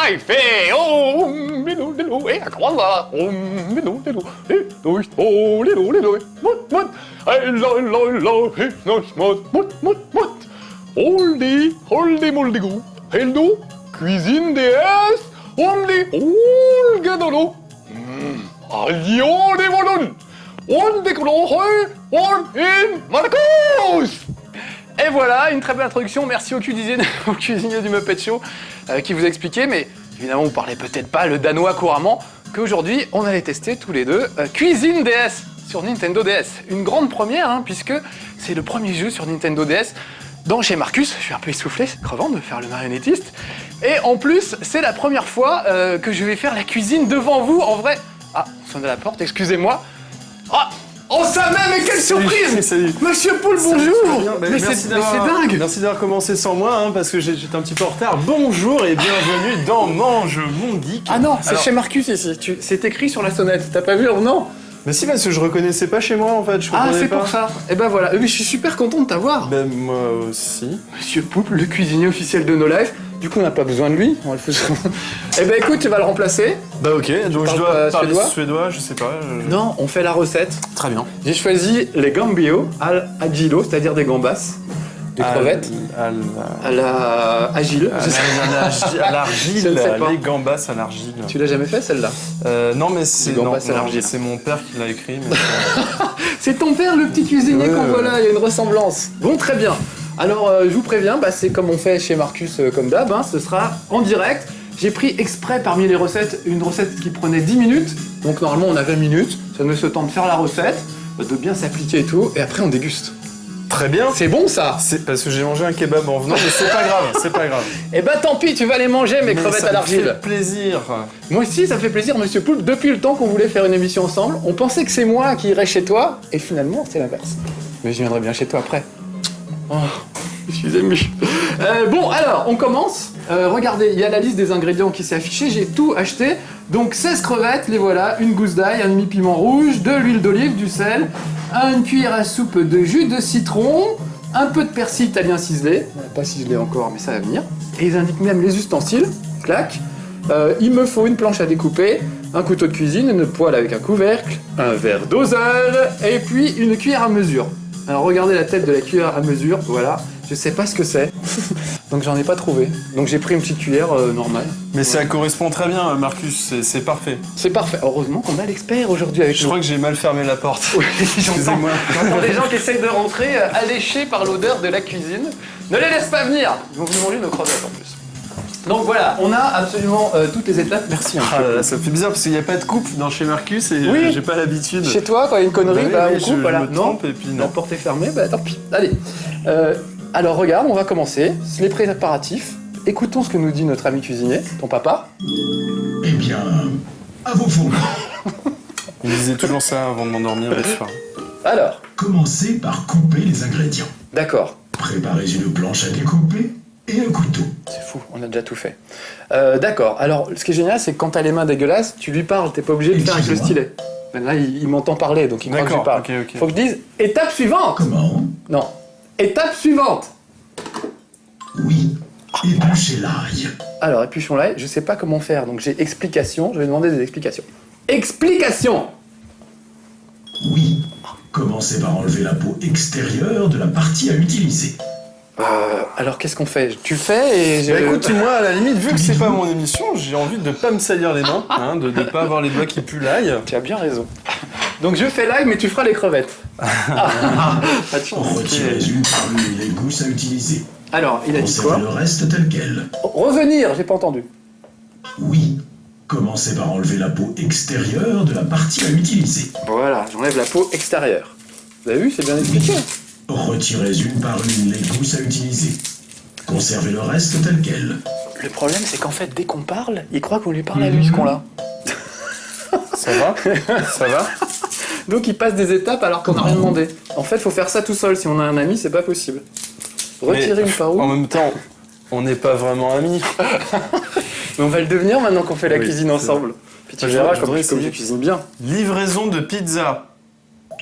life. Hey, oh, hey, comment ça? Oh, Holdi, moldi go. Hello, cuisine DS. Only, gadolo. Allions des volons. On décolle, on in Marcos. Et voilà, une très belle introduction. Merci au cuisinier du Muppet Show qui vous a expliqué, mais évidemment vous parlez peut-être pas le danois couramment, qu'aujourd'hui on allait tester tous les deux Cuisine DS sur Nintendo DS. Une grande première, hein, puisque c'est le premier jeu sur Nintendo DS dans chez Marcus. Je suis un peu essoufflé, c'est crevant de faire le marionnettiste. Et en plus, c'est la première fois que je vais faire la cuisine devant vous, en vrai. Ah, on sonne à la porte, excusez-moi. Ah, oh ça même, mais quelle surprise! Salut. Monsieur Poul, bonjour! Mais c'est dingue! Merci d'avoir commencé sans moi, hein, parce que j'étais un petit peu en retard. Bonjour et bienvenue dans Mange Mon Geek. Ah non, c'est chez Marcus ici. C'est écrit sur la sonnette. T'as pas vu, non? Mais si, parce que je reconnaissais pas chez moi en fait. Je comprenais pas. Pour ça. Et ben voilà. Mais je suis super content de t'avoir. Ben moi aussi. Monsieur Poulpe, le cuisinier officiel de No Life. Du coup, on n'a pas besoin de lui. On va le foutre. Eh ben écoute, tu vas le remplacer. Bah ok, donc je dois parler suédois, je sais pas. Non, on fait la recette. Très bien. J'ai choisi les gambio al agilo, c'est-à-dire des gambas, des crevettes. À la agile. À l'argile, les gambas à l'argile. Tu l'as jamais fait celle-là? Non, mais c'est mon père qui l'a écrit. Mais c'est ton père, le petit cuisinier qu'on voit là, il y a une ressemblance. Bon, très bien. Alors, je vous préviens, c'est comme on fait chez Marcus comme d'hab, hein, ce sera en direct. J'ai pris exprès parmi les recettes, une recette qui prenait 10 minutes. Donc normalement, on a 20 minutes. Ça nous laisse le temps de faire la recette, de bien s'appliquer et tout, et après on déguste. Très bien. C'est bon ça? C'est parce que j'ai mangé un kebab en venant, mais c'est pas grave, c'est pas grave. Eh ben tant pis, tu vas les manger, mes crevettes à l'argile. Ça me fait plaisir. Moi aussi, ça me fait plaisir, Monsieur Poulpe. Depuis le temps qu'on voulait faire une émission ensemble, on pensait que c'est moi qui irais chez toi, et finalement, c'est l'inverse. Mais je viendrai bien chez toi après. Oh, je suis ému. Bon, alors, on commence. Regardez, il y a la liste des ingrédients qui s'est affichée, j'ai tout acheté. Donc 16 crevettes, les voilà, une gousse d'ail, un demi-piment rouge, de l'huile d'olive, du sel, une cuillère à soupe de jus de citron, un peu de persil italien ciselé, pas ciselé encore, mais ça va venir. Et ils indiquent même les ustensiles, clac. Il me faut une planche à découper, un couteau de cuisine, une poêle avec un couvercle, un verre doseur, et puis une cuillère à mesure. Alors regardez la tête de la cuillère à mesure, voilà. Je sais pas ce que c'est, donc j'en ai pas trouvé. Donc j'ai pris une petite cuillère normale. Mais ça correspond très bien, Marcus, c'est parfait. C'est parfait. Heureusement qu'on a l'expert aujourd'hui avec nous. Je crois que j'ai mal fermé la porte. Oui, excusez-moi. J'entends des gens qui essayent de rentrer, alléchés par l'odeur de la cuisine. Ne les laisse pas venir. Ils vont vous manger nos crevettes en plus. Donc voilà, on a absolument toutes les étapes. Merci. Ah là là, ça fait bizarre parce qu'il n'y a pas de coupe dans chez Marcus et oui. J'ai pas l'habitude. Chez toi, quand il y a une connerie, on coupe. Voilà. Je me trompe et puis non. La porte est fermée, tant pis. Allez. Alors regarde, on va commencer. Les préparatifs. Écoutons ce que nous dit notre ami cuisinier, ton papa. Eh bien, à vos fourneaux. Il disait toujours ça avant de m'endormir le soir. Alors. Commencez par couper les ingrédients. D'accord. Préparez une planche à découper et un couteau. C'est fou, on a déjà tout fait. D'accord. Alors, ce qui est génial, c'est que quand t'as les mains dégueulasses, tu lui parles, t'es pas obligé de le faire avec le stylet. Là, il m'entend parler, donc il croit que je lui parle. Okay. Faut que je dise étape suivante. Comment? Non. Étape suivante. Oui. Épluchez l'ail. Alors, épluchons l'ail, je sais pas comment faire, donc j'ai explication, je vais demander des explications. Explication. Oui. Commencez par enlever la peau extérieure de la partie à utiliser. Alors qu'est-ce qu'on fait? Tu le fais et Bah écoute, moi à la limite, vu que c'est pas mon émission, j'ai envie de pas me salir les mains, hein, de pas avoir les doigts qui puent l'ail. Tu as bien raison. Donc je fais l'ail, mais tu feras les crevettes. Pas de chance. Retirez une par une les gousses à utiliser. Alors, il a dit quoi? Conservez le reste tel quel. Revenir, j'ai pas entendu. Oui. Commencez par enlever la peau extérieure de la partie à utiliser. Voilà, j'enlève la peau extérieure. Vous avez vu, c'est bien expliqué. Retirez une par une les gousses à utiliser. Conservez le reste tel quel. Le problème, c'est qu'en fait, dès qu'on parle, il croit qu'on lui parle à lui, ce con-là. Ça va? Ça va? Donc il passe des étapes alors qu'on n'a rien demandé. En fait, faut faire ça tout seul. Si on a un ami, c'est pas possible. Retirer une par où? En même temps, on n'est pas vraiment amis. Mais on va le devenir maintenant qu'on fait la cuisine ensemble. Puis tu verras, comme je cuisine bien. Livraison de pizza.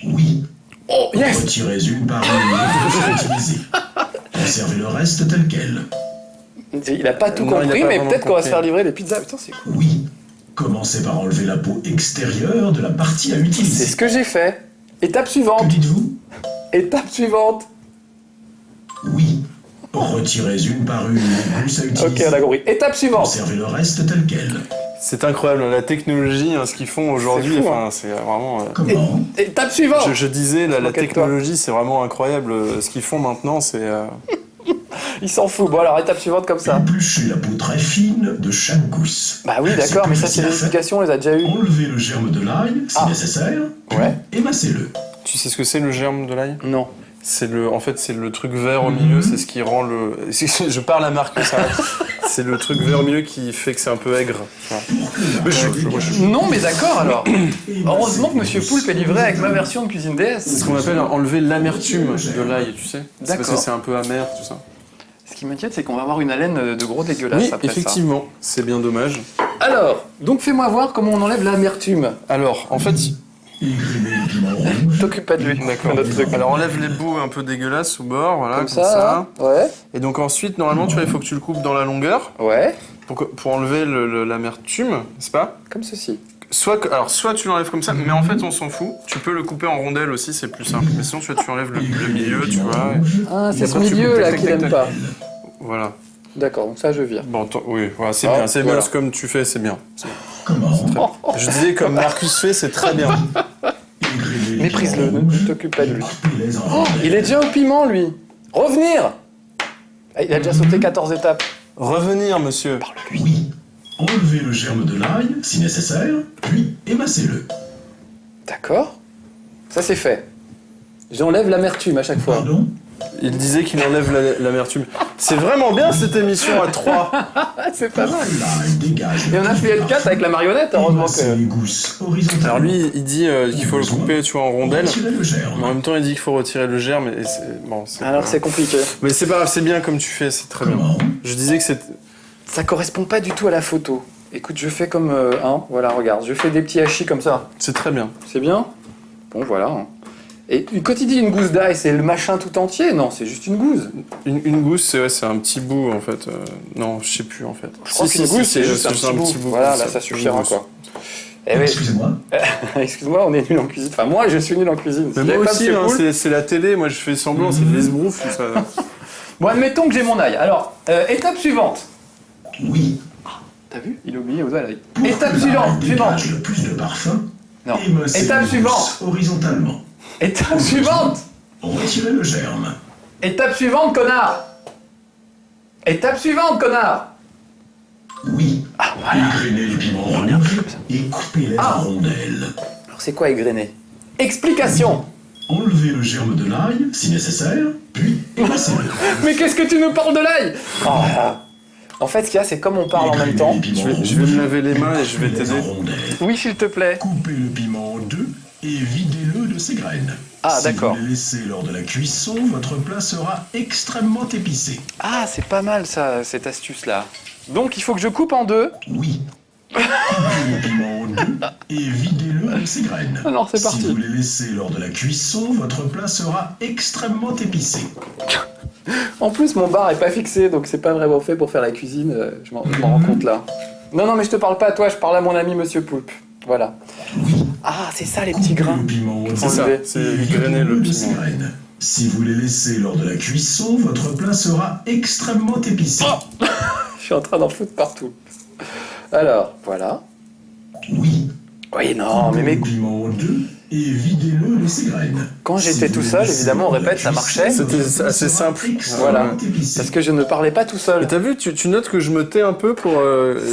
Oui. Oh, yes! Retirez une par une les gousses à utiliser. Conservez le reste tel quel. Il a pas tout Non, il a compris, pas mais vraiment peut-être qu'on va se compris. faire livrer des pizzas. Putain, c'est cool. Oui. Commencez par enlever la peau extérieure de la partie à C'est utiliser. ce que j'ai fait. Étape Que suivante. dites-vous? Étape suivante. Oui. Retirez une par une les gousses à Ok, utiliser. on a compris. Étape suivante. Conservez le reste tel quel. C'est incroyable, la technologie, hein, ce qu'ils font aujourd'hui, C'est fou, enfin, c'est vraiment... Comment? Étape suivante. Je disais, la Moquette-toi. technologie, c'est vraiment incroyable. Ce qu'ils font maintenant, c'est... Il s'en fout. Bon, alors, étape suivante comme ça. Épluchez la peau très fine de chaque gousse. Bah oui, d'accord, mais ça, c'est des explications, on les a déjà eues. Enlevez le germe de l'ail, si Ah. nécessaire, puis Ouais. émassez-le. Tu sais ce que c'est le germe de l'ail? Non. En fait, c'est le truc vert au milieu, c'est ce qui rend le... Je parle à Marcus, arrête. C'est le truc vert au milieu qui fait que c'est un peu aigre. tu vois. Non, mais d'accord, alors. Heureusement que Monsieur Poulpe est livré avec ma version de Cuisine DS. C'est ce qu'on appelle enlever l'amertume de l'ail, tu sais. C'est parce D'accord. que c'est un peu amer, tout ça. Ce qui m'inquiète, c'est qu'on va avoir une haleine de gros dégueulasse Oui, après effectivement, c'est bien dommage. ça. Alors, donc fais-moi voir comment on enlève l'amertume. Alors, en fait, Égrenez le piment rouge. T'occupe pas de lui. d'accord. Notre truc. Alors, enlève les bouts un peu dégueulasses au bord, voilà, Comme ça, ouais. Et donc ensuite, normalement, tu vois, il faut que tu le coupes dans la longueur Ouais, pour enlever l'amertume, n'est-ce pas? comme ceci. Soit tu l'enlèves comme ça, mais en fait, on s'en fout. Tu peux le couper en rondelles aussi, c'est plus simple. Mais sinon, tu enlèves le milieu, tu vois. Ah, c'est Mais ce quand tu milieu coupes, là tac, qu'il tac, aime tac, pas. Voilà. D'accord, donc ça je vire. Bon, oui, voilà, c'est Ah, bien, c'est voilà. bien. C'est comme tu fais, c'est bien. Comment? Je disais comme Marcus fait, c'est très bien. Égrenez le Méprise-le, piment ne rouge t'occupe pas de et lui. coupez-les en Oh, rondelles. il est déjà au piment lui. Revenir. Ah, il a déjà sauté 14 étapes. Revenir, monsieur. Oui. Enlevez le germe de l'ail, si nécessaire, puis émassez-le. D'accord. Ça c'est fait. J'enlève l'amertume à chaque fois. Pardon? Il disait qu'il enlève l'amertume. C'est vraiment bien cette émission à 3. Ah, c'est pas mal. L'ail dégage. Et on a fait L4 avec la marionnette, heureusement Émassez que... les gousses horizontalement. Alors lui, il dit qu'il faut le couper, tu vois, en rondelles. Retirez le germe. Mais en même temps, il dit qu'il faut retirer le germe. Et c'est bon. Alors c'est compliqué. Mais c'est pas grave, c'est bien comme tu fais, c'est très bien. Comment? Je disais que c'est. Ça correspond pas du tout à la photo. Écoute, je fais comme voilà, regarde, je fais des petits hachis comme ça. C'est très bien. C'est bien? Bon, voilà. Hein. Et quand il dit une gousse d'ail, c'est le machin tout entier? Non, c'est juste une gousse. Une gousse, c'est un petit bout en fait. Non, je sais plus en fait. Je crois qu'une gousse, c'est juste un petit bout. Voilà, là, ça suffira Une gousse. quoi. Eh oui, Excusez-moi. excuse-moi, on est nul en cuisine. Enfin, moi, je suis nul en cuisine. Mais Si moi j'avais pas aussi, Monsieur hein, Poulpe- c'est la télé, moi je fais semblant, c'est de l'esbrouf, tout ça. Bon, admettons que j'ai mon ail. Alors, étape suivante. Oui. T'as vu? Il a oublié aux doigts l'œil. Pour Étape que suivante, l'ail suivante. dégage le plus de parfum, Non. émassez Étape les suivante. gousses horizontalement. Étape suivante. Retirez le germe. Étape suivante, connard. Étape suivante, connard. Oui. Ah, voilà. Égrenez les piments rouges et coupez-les Ah. en rondelles. Alors, c'est quoi égrener? Explication. Enlevez le germe de l'ail, si nécessaire, puis émassez-le. Mais qu'est-ce que tu nous parles de l'ail? Oh, là. En fait, ce qu'il y a, c'est comme on parle en même Égrenez temps. les piments Je vais me rouges laver les mains et je vais coupez-les t'aider. en rondelles. Oui, s'il te plaît. Coupez le piment en deux et videz-le de ses graines. Ah, si d'accord. vous les laissez lors de la cuisson, votre plat sera extrêmement épicé. Ah, c'est pas mal ça, cette astuce-là. Donc, il faut que je coupe en deux. Oui. Coupez le piment en deux et videz-le de ses graines. Alors, c'est parti. Si vous les laissez lors de la cuisson, votre plat sera extrêmement épicé. En plus, mon bar est pas fixé, donc c'est pas vraiment fait pour faire la cuisine. Je m'en rends compte là. Non, non, mais je te parle pas à toi, je parle à mon ami Monsieur Poulpe. Voilà. Oui. Ah, c'est ça les petits Coupez grains. le piment en deux C'est ça, Enlever. c'est et grainer le videz-le de ses piment. graines. Si vous les laissez lors de la cuisson, votre plat sera extrêmement épicé. Je suis en train d'en foutre partout. Alors, voilà. Oui. Oui, non, mais Coupez mes le piment en deux et videz-le de ses graines. Quand Si j'étais vous tout les seul, laissez évidemment, on lors de la répète, ça cuisson, marchait. C'était votre plat assez sera simple. extrêmement Voilà. épicé. Parce que je ne parlais pas tout Mais seul. t'as vu, tu notes que je me tais un peu pour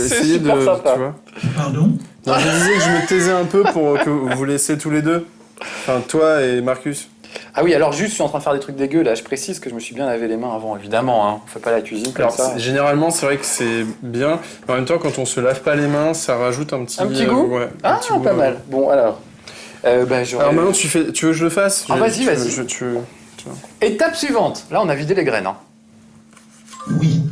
essayer de. super sympa. Tu vois. Pardon? Non, je disais que je me taisais un peu pour que vous vous laissiez tous les deux. Enfin, toi et Marcus. Ah oui, alors juste, je suis en train de faire des trucs dégueux là. Je précise que je me suis bien lavé les mains avant, évidemment. Hein. On fait pas la cuisine comme Alors, ça. généralement, c'est vrai que c'est bien. Mais en même temps, quand on se lave pas les mains, ça rajoute un petit. Un petit goût ouais, un Ah, petit goût, pas mal. Bon, alors. J'aurais- Alors maintenant, tu veux que je le fasse? Ah, vas-y, Tu- vas-y. tu- Étape suivante. Là, on a vidé les graines. Hein. Oui.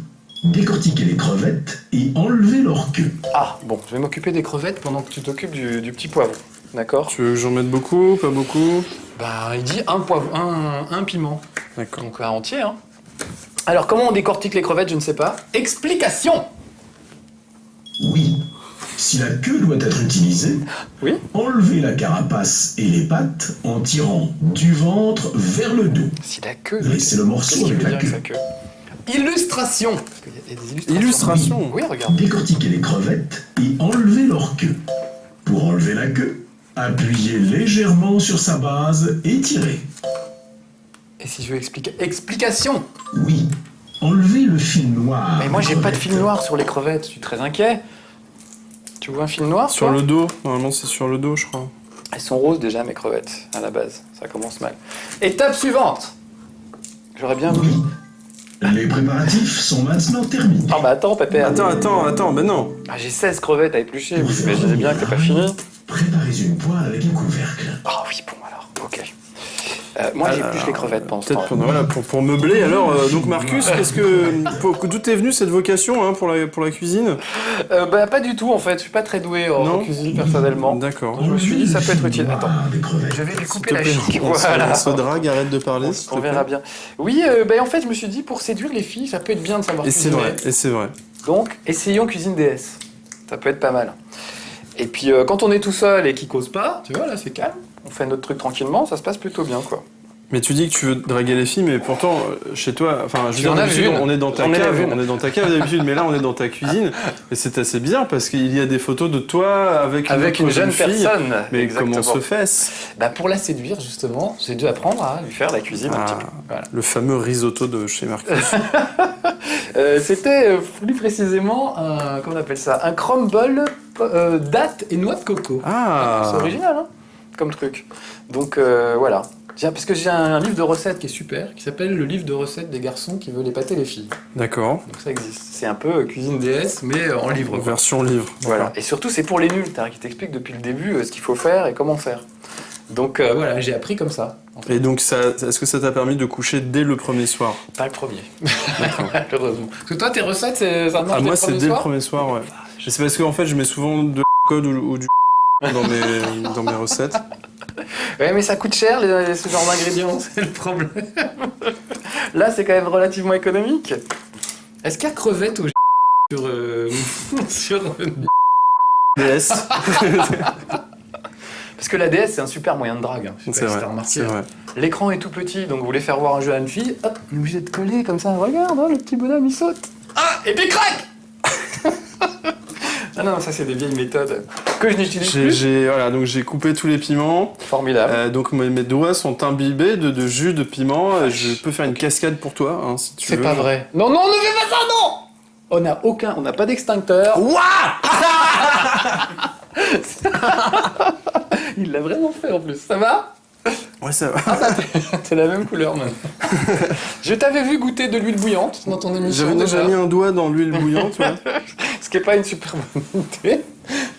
Décortiquez les crevettes et enlevez leur queue. Ah, bon, je vais m'occuper des crevettes pendant que tu t'occupes du petit poivre. D'accord? Tu veux que j'en mette beaucoup, pas beaucoup? Bah, il dit un poivre, un piment. D'accord. Donc, un entier, hein. Alors, comment on décortique les crevettes, je ne sais pas. Explication. Oui. Si la queue doit être utilisée, Oui. enlevez la carapace et les pattes en tirant du ventre vers le dos. Si la queue... Laissez le morceau Qu'est-ce qu'il avec veut la dire avec queue. sa queue? Illustration. Parce qu'il y a des illustrations. Illustration. Oui, regarde. Décortiquez les crevettes et enlevez leur queue. Pour enlever la queue, appuyez légèrement sur sa base et tirez. Et si je veux expliquer... Explication. Oui. Enlevez le fil noir. Mais moi, des j'ai pas de crevettes. fil noir sur les crevettes. Je suis très inquiet. Tu vois un fil noir Sur toi le dos, normalement c'est sur le dos, je crois. Elles sont roses déjà, mes crevettes, à la base. Ça commence mal. Étape suivante. J'aurais bien voulu... Oui. Les préparatifs sont maintenant terminés. Ah bah attends, pépère. Attends, ben non. Ah, j'ai 16 crevettes à éplucher. Vous imaginez bien que t'as pas fini. Préparez une poêle avec un couvercle. Ah oui, bon alors, ok. Moi, j'épluche les crevettes pendant ce Peut-être temps. pour meubler. Alors, donc Marcus, d'où t'es venu cette vocation hein, pour la cuisine? Bah pas du tout en fait, je suis pas très doué en Non. cuisine personnellement. D'accord. Je me suis dit ça peut être utile. Attends, Des crevettes. je vais lui S'il couper te la plaît, chic. on Voilà. se drague, arrête de parler. s'il te On plaît. verra bien. Oui, bah en fait je me suis dit pour séduire les filles, ça peut être bien de savoir Et c'est cuisiner. vrai, et c'est vrai. Donc essayons cuisine DS. Ça peut être pas mal. Et puis quand on est tout seul et qu'il cause pas, tu vois là c'est calme. On fait notre truc tranquillement, ça se passe plutôt bien quoi. Mais tu dis que tu veux draguer les filles, mais pourtant, chez toi, enfin, je veux Tu dire, en as d'habitude, vu une. on est dans ta On en a cave, vu une. on est dans ta cave d'habitude, mais là, on est dans ta cuisine, et c'est assez bien parce qu'il y a des photos de toi avec Avec autre une jeune fille. personne. Mais exactement. comment se fait-ce? Bah pour la séduire justement, j'ai dû apprendre à lui faire la cuisine un petit peu. Voilà. Le fameux risotto de chez Marcus. C'était plus précisément un, comment on appelle ça, un crumble dattes et noix de coco. Ah. C'est original, hein, comme truc. Donc voilà. Parce que j'ai un livre de recettes qui est super, qui s'appelle le livre de recettes des garçons qui veulent épater les filles. D'accord. Donc ça existe. C'est un peu cuisine DS, mais en livre. quoi. Version livre. Voilà. Et surtout, c'est pour les nuls, qui t'explique depuis le début ce qu'il faut faire et comment faire. Donc voilà, j'ai appris comme ça. En fait. Et donc, est-ce que ça t'a permis de coucher dès le premier soir? Pas le premier. Malheureusement. Parce que toi, tes recettes, ça marche Moi, dès c'est le dès le soir premier soir, ouais. Et c'est parce qu'en fait, je mets souvent de code ou du dans mes recettes. Ouais, mais ça coûte cher, ce genre d'ingrédients, c'est le problème. Là, c'est quand même relativement économique. Est-ce qu'il y a crevettes au sur... sur... DS. Parce que la DS, c'est un super moyen de drague. Hein. Je sais C'est pas si vrai, t'as remarqué. c'est vrai. L'écran est tout petit, donc vous voulez faire voir un jeu à une fille, hop, on est obligé de coller comme ça. Regarde, hein, le petit bonhomme, il saute. Ah, et puis crac. Ah non, ça c'est des vieilles méthodes que je n'utilise plus. Voilà, donc j'ai coupé tous les piments. Formidable. Donc mes doigts sont imbibés de jus de piment. Je peux faire une cascade pour toi, hein, si tu veux. C'est pas vrai. Non, non, ne fais pas ça, non. On n'a pas d'extincteur. Il l'a vraiment fait en plus. Ça va? Ouais, ça va. T'es la même couleur, man. Je t'avais vu goûter de l'huile bouillante dans ton émission. J'avais déjà mis un doigt dans l'huile bouillante, ouais. Ce qui n'est pas une super bonne idée.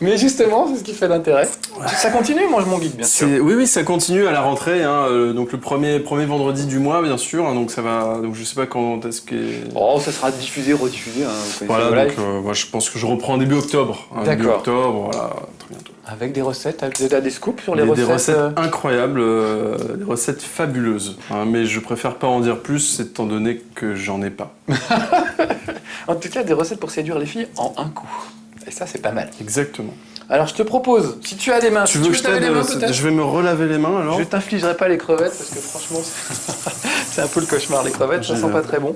Mais justement, c'est ce qui fait l'intérêt. Ça continue, mange mon geek, bien sûr. Oui, ça continue à la rentrée. Hein, donc le premier vendredi du mois, bien sûr. Hein, donc ça va. Donc je sais pas quand est-ce que. Oh, ça sera diffusé, rediffusé. Hein, voilà. Donc moi, je pense que je reprends début octobre. Hein, d'accord. Début octobre, voilà, très bientôt. Avec des recettes, t'as des scoops sur les recettes. Des recettes incroyables, des recettes fabuleuses. Hein, mais je préfère pas en dire plus, étant donné que j'en ai pas. En tout cas, des recettes pour séduire les filles en un coup. Et ça, c'est pas mal. Exactement. Alors, je te propose, si tu as les mains, Tu veux que je t'aide? Je vais me relaver les mains alors. Je t'infligerai pas les crevettes parce que franchement, c'est un peu le cauchemar. Les crevettes, ça sent pas très bon.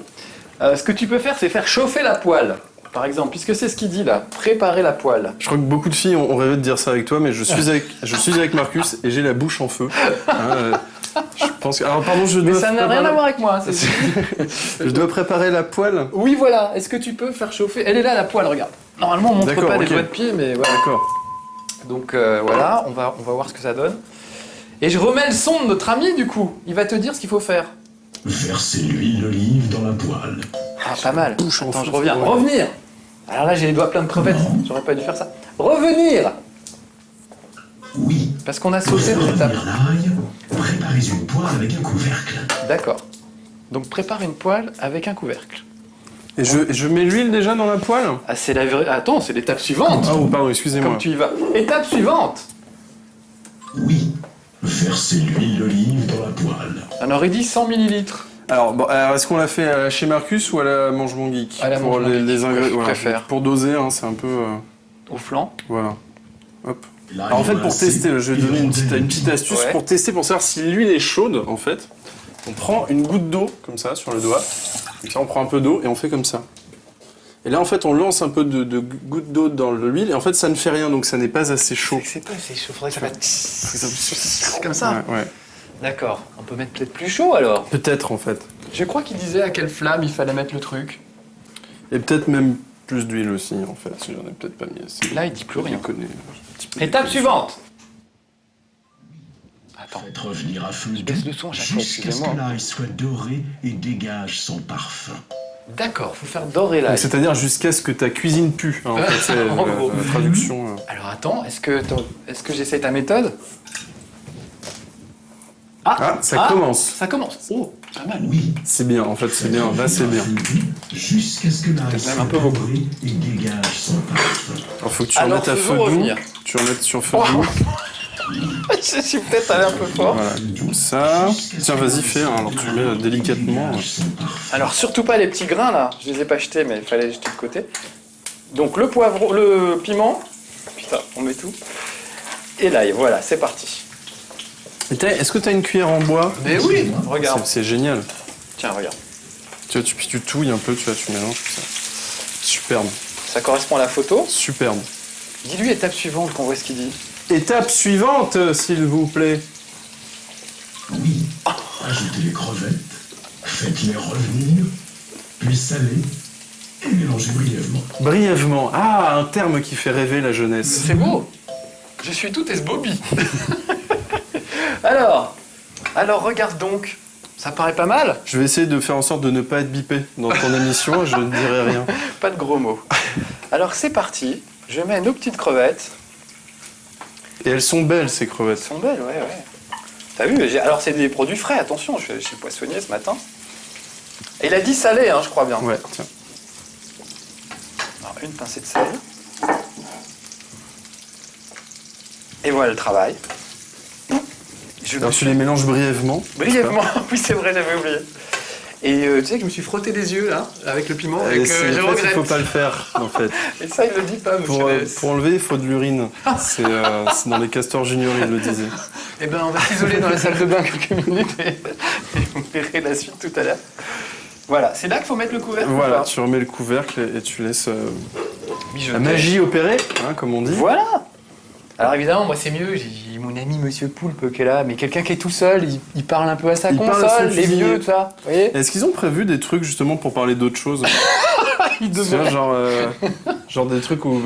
Ce que tu peux faire, c'est faire chauffer la poêle. Par exemple, puisque c'est ce qu'il dit là, préparer la poêle. Je crois que beaucoup de filles ont rêvé de dire ça avec toi, mais je suis avec Marcus et j'ai la bouche en feu. Hein, je pense que... Alors pardon, Mais ça n'a rien à voir avec moi. Je dois préparer la poêle. Oui, voilà. Est-ce que tu peux faire chauffer? Elle est là, la poêle, regarde. Normalement, on montre pas les doigts de pied, mais voilà. D'accord. Donc voilà, on va voir ce que ça donne. Et je remets le son de notre ami, du coup. Il va te dire ce qu'il faut faire. Versez l'huile d'olive dans la poêle. Ah, pas mal. Bouche en Attends, feu. je reviens. Ouais. Revenir. Alors là, j'ai les doigts pleins de crevettes. J'aurais pas dû faire ça. Revenir. Oui. Parce qu'on a Pour sauté faire cette étape. revenir l'ail, préparez une poêle avec un couvercle. D'accord. Donc prépare une poêle avec un couvercle. Et je mets l'huile déjà dans la poêle? Ah, c'est la vraie... Attends, c'est l'étape suivante. Ah, oh, pardon, excusez-moi. Comme tu y vas. Étape suivante. Oui. Versez l'huile d'olive dans la poêle. On aurait dit 100 millilitres. Alors, est-ce qu'on l'a fait chez Marcus ou à la Mange Mon Geek? À la pour Mange Mon Geek, les ingrédients. je préfère. Pour doser, hein, c'est un peu. Au flanc. Voilà. Hop. Là, Alors en il fait, va pour assez tester, je vais et donner une rondelle. petite astuce. Ouais. Pour tester, pour savoir si l'huile est chaude, en fait, on prend une goutte d'eau, comme ça, sur le doigt. Comme ça, on prend un peu d'eau et on fait comme ça. Et là, en fait, on lance un peu de gouttes d'eau dans l'huile et en fait, ça ne fait rien, donc ça n'est pas assez chaud. C'est pas assez chaud, faudrait que ça fasse comme ça. Ouais, ouais. D'accord, on peut mettre peut-être plus chaud alors. Peut-être, en fait. Je crois qu'il disait à quelle flamme il fallait mettre le truc. Et peut-être même plus d'huile aussi, en fait, si j'en ai peut-être pas mis assez. Là, il dit plus Je rien. connais un petit peu. Étape suivante. Attends. Faites revenir à feu Je baisse le son à chaque fois, jusqu'à ce excusez-moi. que l'ail soit doré et dégage son parfum. D'accord, faut faire dorer Donc, l'ail. c'est-à-dire jusqu'à ce que ta cuisine pue, hein, en fait, c'est En gros. la traduction. Alors attends, est-ce que j'essaie ta méthode? Ah, ça commence. Ça commence. Oh, pas mal. Oui. C'est bien, en fait, c'est bien. Là, c'est bien. Jusqu'à ce que l'ail Peut-être soit même un peu beaucoup. doré et dégage son parfum. Alors, faut que tu Alors, remettes à faisons feu doux. revenir. Tu remettes sur feu Oh. doux. Je suis peut-être allé un peu fort. Voilà, comme ça. Tiens, vas-y, fais. Hein. Alors, tu mets délicatement. Dégage son parfum. Alors surtout pas les petits grains là, je les ai pas jetés mais il fallait les jeter de côté. Donc le poivron, le piment, putain on met tout, et l'ail, voilà c'est parti. Et est-ce que tu as une cuillère en bois? Mais oui, regarde, C'est génial. tiens regarde, Tu vois, tu touilles un peu, tu vois, tu mélanges tout ça. Superbe, ça correspond à la photo. superbe. Dis-lui étape suivante qu'on voit ce qu'il dit. Étape suivante, s'il vous plaît. Oui. Ajoutez les crevettes, faites-les revenir, puis salez et mélangez brièvement. Brièvement. Ah, un terme qui fait rêver la jeunesse. C'est beau, je suis tout esbobie. alors regarde donc, ça paraît pas mal, Je vais essayer de faire en sorte de ne pas être bipé dans ton émission, je ne dirai rien. pas de gros mots. Alors c'est parti, je mets nos petites crevettes. Et elles sont belles, ces Elles crevettes. sont belles, ouais. T'as vu, alors c'est des produits frais, attention, je suis chez le poissonnier ce matin. Et il a dit salé, hein, je crois bien. Ouais, tiens. Alors, une pincée de sel. Et voilà le travail. Je Alors, tu les mélanges brièvement. brièvement, oui c'est vrai, j'avais oublié. Et tu sais que je me suis frotté les yeux là, avec le piment, et Et que c'est- je en fait, il regrette. faut pas le faire, en fait. Et ça, il le dit pas, monsieur. Pour enlever, il faut de l'urine. C'est dans les castors juniors, il le disait. Eh ben, on va s'isoler dans la salle de bain quelques minutes et vous verrez la suite tout à l'heure. Voilà, c'est là qu'il faut mettre le couvercle. ou Voilà, pas tu remets le couvercle et tu laisses Mijoter. la magie opérer, hein, comme on dit. Voilà. Alors évidemment, moi c'est mieux, j'ai mon ami Monsieur Poulpe qui est là, mais quelqu'un qui est tout seul, il parle un peu à sa Il parle à console, son les cuisinier. vieux, tout ça. Vous voyez? Est-ce qu'ils ont prévu des trucs justement pour parler d'autres choses? Il Tu vois, genre des trucs où...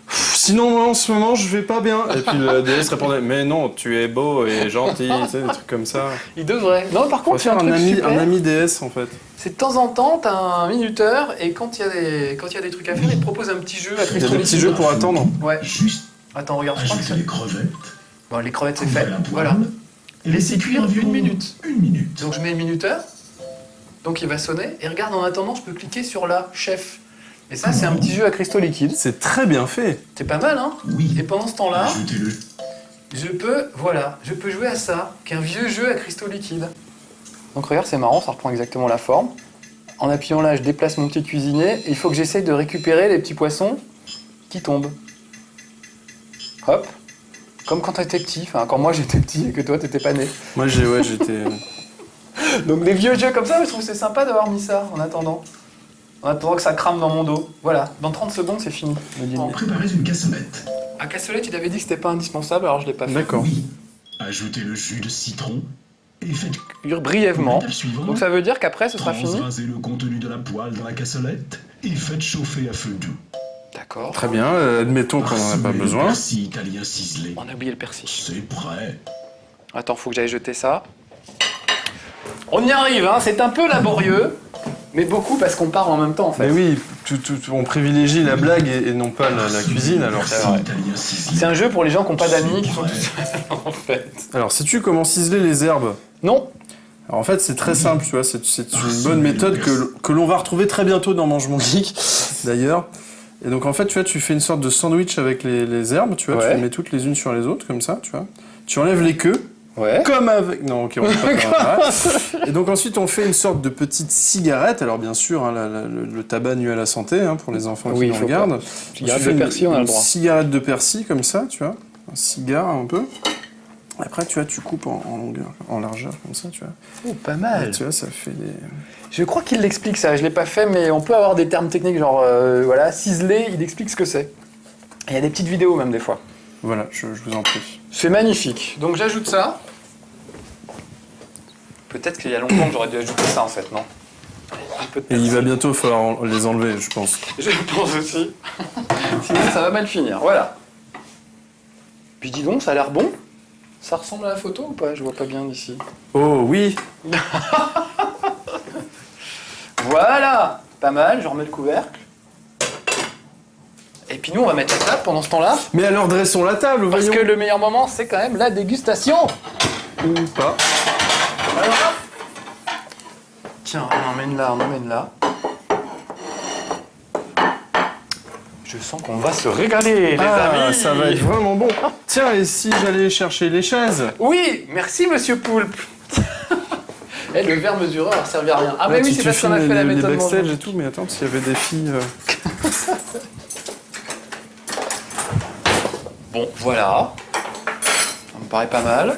Sinon, moi, en ce moment, je vais pas bien. Et puis le DS répondait, mais non, tu es beau et gentil, tu sais, des trucs comme ça. Il devrait. Non, par On va contre, c'est un faire truc super. un ami DS, en fait. C'est de temps en temps, t'as un minuteur, et quand il y a des trucs à faire, il te propose un petit jeu à Il y a des cristaux petits liquides. jeux pour attendre. Ouais. Juste Attends, regarde, je crois que ajoutez ça... les crevettes, Bon, les crevettes, c'est couvrez fait. la poêle Voilà. et Laissez cuire environ 1 minute. 1 minute. Donc je mets le minuteur, donc il va sonner, et regarde, en attendant, je peux cliquer sur la chef. Et ça, c'est un petit jeu à cristaux liquides. C'est très bien fait. C'est pas mal, hein? Oui. Et pendant ce temps-là, Ajoutez-le. je peux jouer à ça, qui est un vieux jeu à cristaux liquides. Donc regarde, c'est marrant, ça reprend exactement la forme. En appuyant là, je déplace mon petit cuisinier, et il faut que j'essaye de récupérer les petits poissons qui tombent. Hop. Comme quand t'étais petit, enfin quand moi j'étais petit et que toi t'étais pas né. Moi, j'étais... Donc des vieux jeux comme ça, je trouve que c'est sympa d'avoir mis ça en attendant. En attendant que ça crame dans mon dos. Voilà, dans 30 secondes c'est fini, me dit le mec. Préparez une cassolette. À cassolette, il avait dit que c'était pas indispensable, alors je l'ai pas fait. D'accord. Oui. Ajoutez le jus de citron et faites Cuire brièvement. l'étape suivante. Donc ça veut dire qu'après ce sera fini. Transvasez le contenu de la poêle dans la cassolette et faites chauffer à feu doux. D'accord. Très bien, admettons qu'on n'en a pas Parsemez le besoin. persil italien ciselé. On a oublié le persil. C'est prêt. Attends, faut que j'aille jeter ça. On y arrive, hein, c'est un peu laborieux, mais beaucoup parce qu'on parle en même temps en fait. Mais oui, on privilégie la blague et non pas la cuisine, alors. Persil vrai. italien ciselé. C'est un jeu pour les gens qui n'ont pas d'amis, qui sont Ouais. tout seuls en fait. Alors, sais-tu comment ciseler les herbes? Non. Alors en fait, c'est très simple, tu vois, c'est une bonne méthode que l'on va retrouver très bientôt dans Mange Mon Geek, d'ailleurs. Et donc en fait, tu vois, tu fais une sorte de sandwich avec les herbes, tu vois, tu Ouais. les mets toutes les unes sur les autres, comme ça, tu vois. Tu enlèves les queues, Ouais. Comme avec... Non, ok, on fait pas comme ça. Et donc ensuite, on fait une sorte de petite cigarette. Alors bien sûr, hein, le tabac nuit à la santé, hein, pour les enfants qui nous regardent. Cigarette de persil, on a le droit. Une cigarette de persil, comme ça, tu vois. Un cigare, un peu. Après, tu vois, tu coupes en longueur, en largeur, comme ça, tu vois. Oh, pas mal. Et tu vois, ça fait des... Je crois qu'il l'explique ça, je l'ai pas fait, mais on peut avoir des termes techniques, genre, voilà, ciseler, il explique ce que c'est. Il y a des petites vidéos même, des fois. Voilà, je vous en prie. C'est magnifique. Donc j'ajoute ça. Peut-être qu'il y a longtemps que j'aurais dû ajouter ça, en fait, non? Un peu de Et il va persil. bientôt falloir les enlever, je pense. Je pense aussi. Sinon, ça va mal finir, voilà. Puis dis donc, ça a l'air bon. Ça ressemble à la photo ou pas? Je vois pas bien d'ici. Oh, oui. Voilà, pas mal, je remets le couvercle. Et puis nous, on va mettre la table pendant ce temps-là. Mais alors, dressons la table, Parce voyons. que le meilleur moment, c'est quand même la dégustation. Ou pas. Alors, tiens, on emmène là, on emmène là. Je sens qu'on va se régaler, les amis. Ça va être vraiment bon. Tiens, et si j'allais chercher les chaises? Oui, merci, monsieur Poulpe. Eh, le verre mesureur ne servi à rien. Ah, mais oui, c'est parce qu'on a fait la méthode les backstage Mongeau. et tout, mais attends, parce qu'il y avait des filles... Bon, voilà. Ça me paraît pas mal.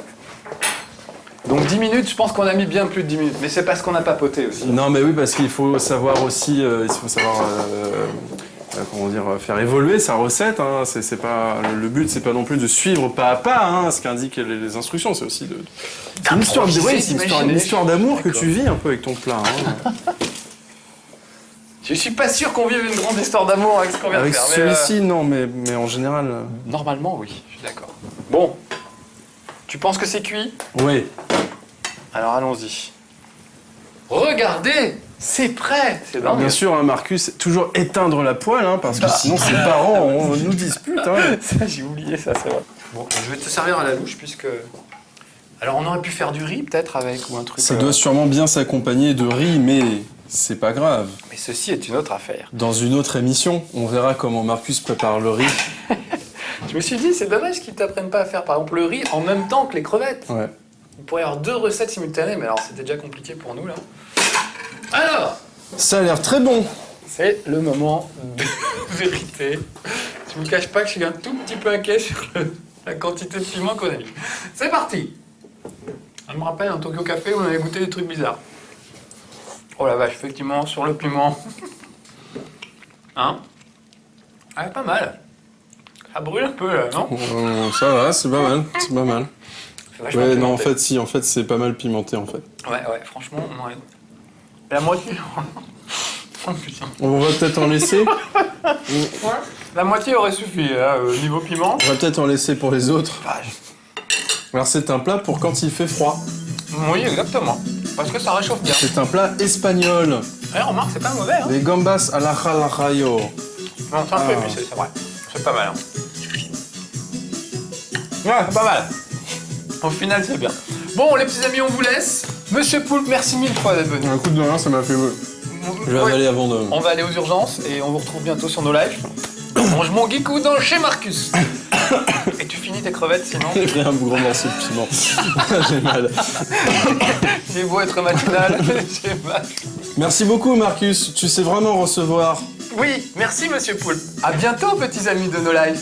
Donc 10 minutes, je pense qu'on a mis bien plus de 10 minutes. Mais c'est parce qu'on a papoté aussi. Non, mais oui, parce qu'il faut savoir aussi... comment dire, faire évoluer sa recette. Hein. C'est pas, le but, c'est pas non plus de suivre pas à pas hein, ce qu'indiquent les instructions. C'est aussi de... C'est une histoire de... Ouais, c'est une histoire d'amour que tu vis un peu avec ton plat. Hein. Je suis pas sûr qu'on vive une grande histoire d'amour avec ce qu'on vient Avec de faire. celui-ci, non, mais en général... Normalement, oui, je suis d'accord. Bon, tu penses que c'est cuit? Oui. Alors allons-y. Regardez, c'est prêt. C'est dingue. Bien sûr, hein, Marcus, toujours éteindre la poêle, hein, parce que sinon ses parents nous disputent. Hein. Ça, j'ai oublié ça, c'est vrai. Bon, je vais te servir à la louche puisque... Alors on aurait pu faire du riz peut-être avec ou un truc... Ça doit sûrement bien s'accompagner de riz, mais c'est pas grave. Mais ceci est une autre affaire. Dans une autre émission, on verra comment Marcus prépare le riz. Je me suis dit, c'est dommage qu'ils t'apprennent pas à faire par exemple le riz en même temps que les crevettes. Ouais. On pourrait avoir 2 recettes simultanées, mais alors c'était déjà compliqué pour nous là. Alors, Ça a l'air très bon. c'est le moment de vérité. Je me cache pas que je suis un tout petit peu inquiet sur la quantité de piment qu'on a mis. C'est parti. Je me rappelle un Tokyo Café où on avait goûté des trucs bizarres. Oh la vache, effectivement, sur le piment. Hein? Ah, pas mal. Ça brûle un peu là, non? Ça va, c'est pas mal. C'est pas mal. C'est vachement Ouais, non, en pimenté. fait, si, en fait, c'est pas mal pimenté, en fait. Ouais, franchement, ouais. La moitié. Oh putain. On va peut-être en laisser. La moitié aurait suffi, là, niveau piment. On va peut-être en laisser pour les autres. Vache. Alors, c'est un plat pour quand il fait froid. Oui, exactement. Parce que ça réchauffe bien. C'est un plat espagnol. Ouais, remarque, c'est pas mauvais, hein. Les gambas à la jalapeño. Non, c'est un peu épicé, c'est vrai. C'est pas mal, hein. Ouais, c'est pas mal. Au final, c'est bien. Bon, les petits amis, on vous laisse. Monsieur Poulpe, merci 1000 fois d'être venu. Un coup de main, ça m'a fait... Je vais Ouais. avaler avant de... On va aller aux urgences et on vous retrouve bientôt sur nos lives. Mange mon geekou dans chez Marcus. Et tu finis tes crevettes sinon. J'ai pris un gros morceau de piment. J'ai mal. J'ai beau être matinal, j'ai mal. Merci beaucoup, Marcus. Tu sais vraiment recevoir. Oui, merci Monsieur Poulpe. À bientôt, petits amis de nos lives.